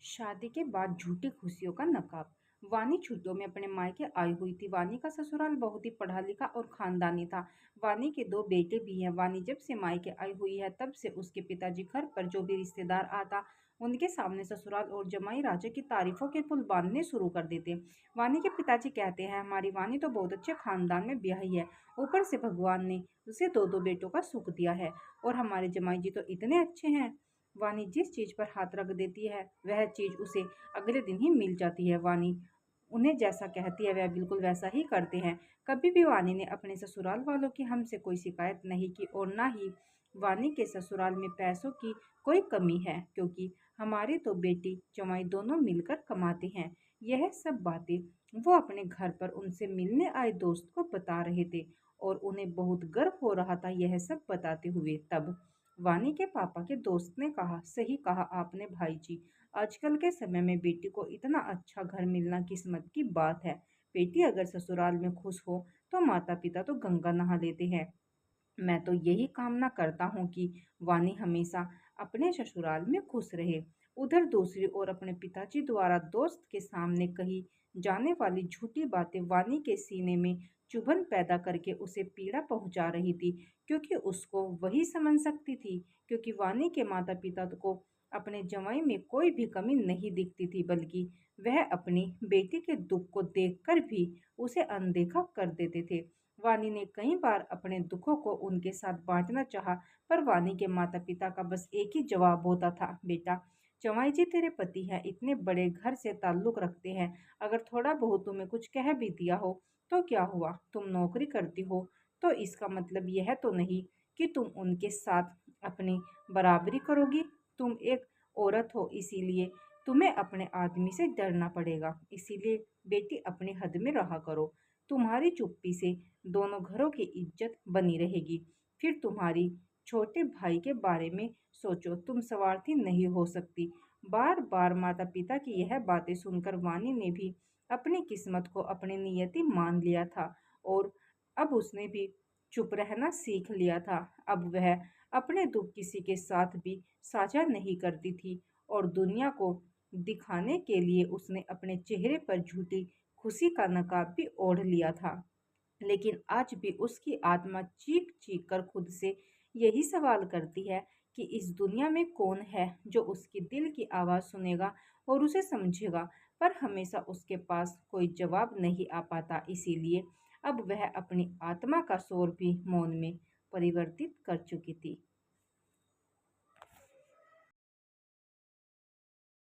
शादी के बाद झूठी खुशियों का नकाब। वानी छुट्टियों में अपने मायके आई हुई थी। वानी का ससुराल बहुत ही पढ़ा लिखा और खानदानी था। वानी के दो बेटे भी हैं। वानी जब से मायके आई हुई है तब से उसके पिताजी घर पर जो भी रिश्तेदार आता उनके सामने ससुराल और जमाई राजा की तारीफों के पुल बांधने शुरू कर देते। वानी के पिताजी कहते हैं, हमारी वानी तो बहुत अच्छे खानदान में ब्याही है। ऊपर से भगवान ने उसे दो दो बेटों का सुख दिया है और हमारे जमाई जी तो इतने अच्छे हैं। वानी जिस चीज पर हाथ रख देती है वह चीज उसे अगले दिन ही मिल जाती है। वानी उन्हें जैसा कहती है वह बिल्कुल वैसा ही करते हैं। कभी भी वानी ने अपने ससुराल वालों की हमसे कोई शिकायत नहीं की और ना ही वानी के ससुराल में पैसों की कोई कमी है, क्योंकि हमारे तो बेटी जमाई दोनों मिलकर कमाते हैं। यह सब बातें वो अपने घर पर उनसे मिलने आए दोस्त को बता रहे थे और उन्हें बहुत गर्व हो रहा था यह सब बताते हुए। तब वानी के पापा के दोस्त ने कहा, सही कहा आपने भाई जी। आजकल के समय में बेटी को इतना अच्छा घर मिलना किस्मत की बात है। बेटी अगर ससुराल में खुश हो तो माता पिता तो गंगा नहा लेते हैं। मैं तो यही कामना करता हूँ कि वानी हमेशा अपने ससुराल में खुश रहे। उधर दूसरी ओर अपने पिताजी द्वारा दोस्त के सामने कही जाने वाली झूठी बातें वानी के सीने में चुभन पैदा करके उसे पीड़ा पहुंचा रही थी, क्योंकि उसको वही समझ सकती थी। क्योंकि वानी के माता पिता को अपने जमाई में कोई भी कमी नहीं दिखती थी, बल्कि वह अपनी बेटी के दुख को देखकर भी उसे अनदेखा कर देते थे। वानी ने कई बार अपने दुखों को उनके साथ बांटना चाहा, पर वानी के माता पिता का बस एक ही जवाब होता था, बेटा जमाई जी तेरे पति हैं, इतने बड़े घर से ताल्लुक रखते हैं। अगर थोड़ा बहुत तुम्हें कुछ कह भी दिया हो तो क्या हुआ, तुम नौकरी करती हो तो इसका मतलब यह तो नहीं कि तुम उनके साथ अपनी बराबरी करोगी। तुम एक औरत हो, इसीलिए तुम्हें अपने आदमी से डरना पड़ेगा। इसीलिए बेटी अपनी हद में रहा करो। तुम्हारी चुप्पी से दोनों घरों की इज्जत बनी रहेगी। फिर तुम्हारी छोटे भाई के बारे में सोचो, तुम स्वार्थी नहीं हो सकती। बार बार माता पिता की यह बातें सुनकर वानी ने भी अपनी किस्मत को अपनी नियति मान लिया था और अब उसने भी चुप रहना सीख लिया था। अब वह अपने दुख किसी के साथ भी साझा नहीं करती थी और दुनिया को दिखाने के लिए उसने अपने चेहरे पर झूठी खुशी का नकाब भी ओढ़ लिया था। लेकिन आज भी उसकी आत्मा चीख चीख कर खुद से यही सवाल करती है कि इस दुनिया में कौन है जो उसकी दिल की आवाज़ सुनेगा और उसे समझेगा। पर हमेशा उसके पास कोई जवाब नहीं आ पाता। इसीलिए अब वह अपनी आत्मा का शोर भी मौन में परिवर्तित कर चुकी थी।